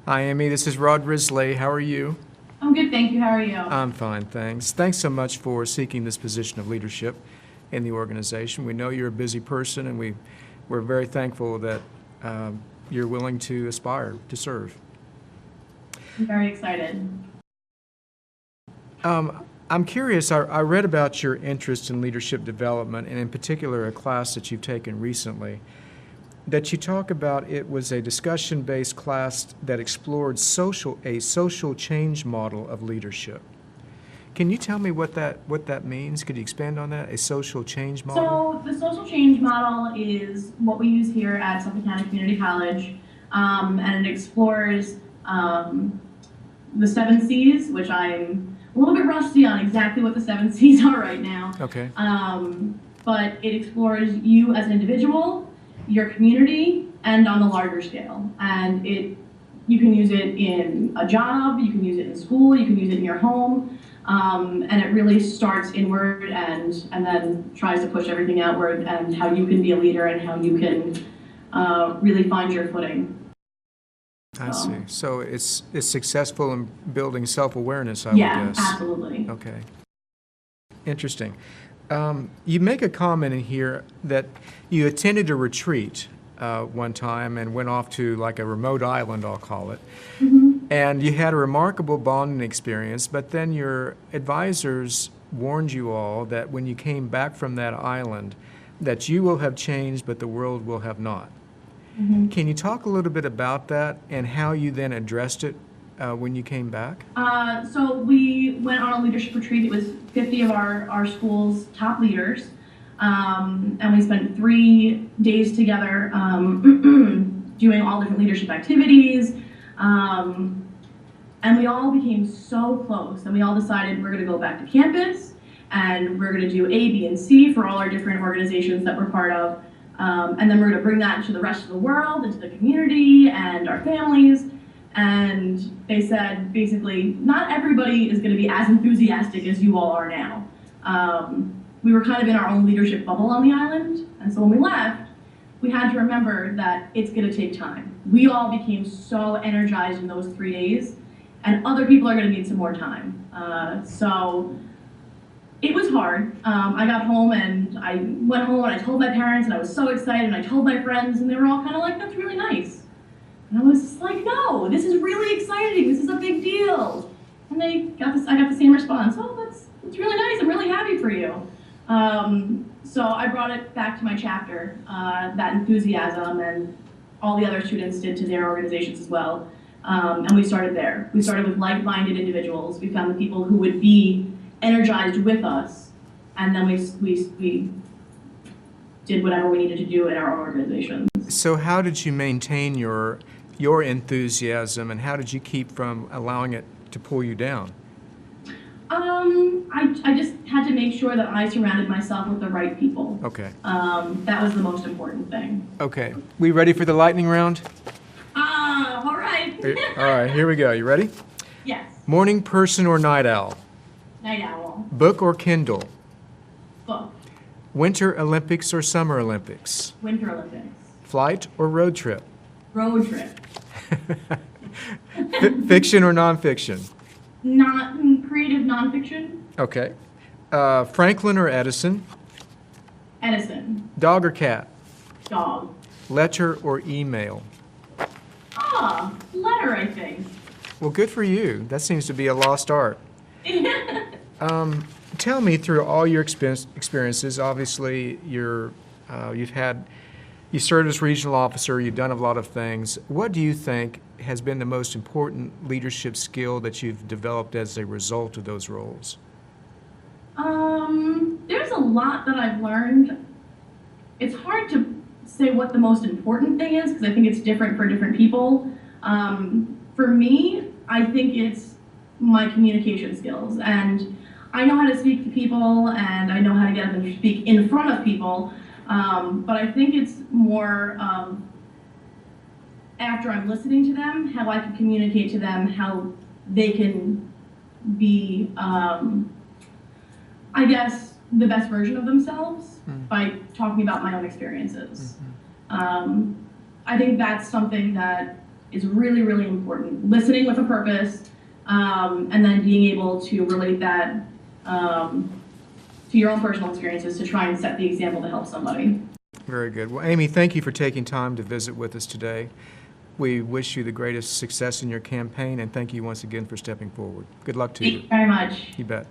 Hi, Amie. This is Rod Risley. How are you? I'm good, thank you. How are you? I'm fine, thanks. Thanks so much for seeking this position of leadership in the organization. We know you're a busy person, and we're very thankful that you're willing to aspire to serve. I'm very excited. I'm curious, I read about your interest in leadership development, and in particular a class that you've taken recently, that you talk about it was a discussion-based class that explored a social change model of leadership. Can you tell me what that means? Could you expand on that? A social change model? So the social change model is what we use here at Suffolk County Community College, and it explores the 7 C's, which I'm a little bit rusty on exactly what the 7 C's are right now. Okay. But it explores you as an individual, your community, and on the larger scale. And you can use it in a job, you can use it in school, you can use it in your home, and it really starts inward and then tries to push everything outward, and how you can be a leader and how you can really find your footing. I see. So it's successful in building self-awareness, I would guess. Yeah, absolutely. Okay. Interesting. You make a comment in here that you attended a retreat one time and went off to like a remote island, I'll call it. Mm-hmm. And you had a remarkable bonding experience, but then your advisors warned you all that when you came back from that island, that you will have changed, but the world will have not. Mm-hmm. Can you talk a little bit about that and how you then addressed it when you came back? So we went on a leadership retreat. It was 50 of our school's top leaders, and we spent 3 days together doing all different leadership activities, and we all became so close, and we all decided we're going to go back to campus, and we're going to do A, B, and C for all our different organizations that we're part of, and then we're going to bring that to the rest of the world, into the community, and our families. And they said, basically, not everybody is going to be as enthusiastic as you all are now. We were kind of in our own leadership bubble on the island, and so when we left, we had to remember that it's going to take time. We all became so energized in those 3 days, and other people are going to need some more time. So it was hard. I got home, and I went home, and I told my parents, and I was so excited, and I told my friends, and they were all kind of like, that's really nice. And I was just like, no, this is really exciting. This is a big deal. And I got the same response. Oh, that's really nice. I'm really happy for you. So I brought it back to my chapter, that enthusiasm, and all the other students did to their organizations as well. And we started there. We started with like-minded individuals. We found the people who would be energized with us, and then we did whatever we needed to do in our organizations. So how did you maintain your enthusiasm, and how did you keep from allowing it to pull you down? I just had to make sure that I surrounded myself with the right people. Okay. That was the most important thing. Okay. We ready for the lightning round? All right. All right, here we go. You ready? Yes. Morning person or night owl? Night owl. Book or Kindle? Book. Winter Olympics or Summer Olympics? Winter Olympics. Flight or road trip? Road trip. Fiction or nonfiction? Not creative nonfiction. Okay. Franklin or Edison? Edison. Dog or cat? Dog. Letter or email? Letter, I think. Well, good for you. That seems to be a lost art. Tell me, through all your experiences, obviously you served as regional officer, you've done a lot of things. What do you think has been the most important leadership skill that you've developed as a result of those roles? There's a lot that I've learned. It's hard to say what the most important thing is, because I think it's different for different people. For me, I think it's my communication skills, and I know how to speak to people, and I know how to get up and speak in front of people, but I think it's more after I'm listening to them, how I can communicate to them how they can be, I guess, the best version of themselves by talking about my own experiences. I think that's something that is really, really important. Listening with a purpose, and then being able to relate that to your own personal experiences to try and set the example to help somebody. Very good. Well, Amie, thank you for taking time to visit with us today. We wish you the greatest success in your campaign, and thank you once again for stepping forward. Good luck to you. Thank you very much. You bet.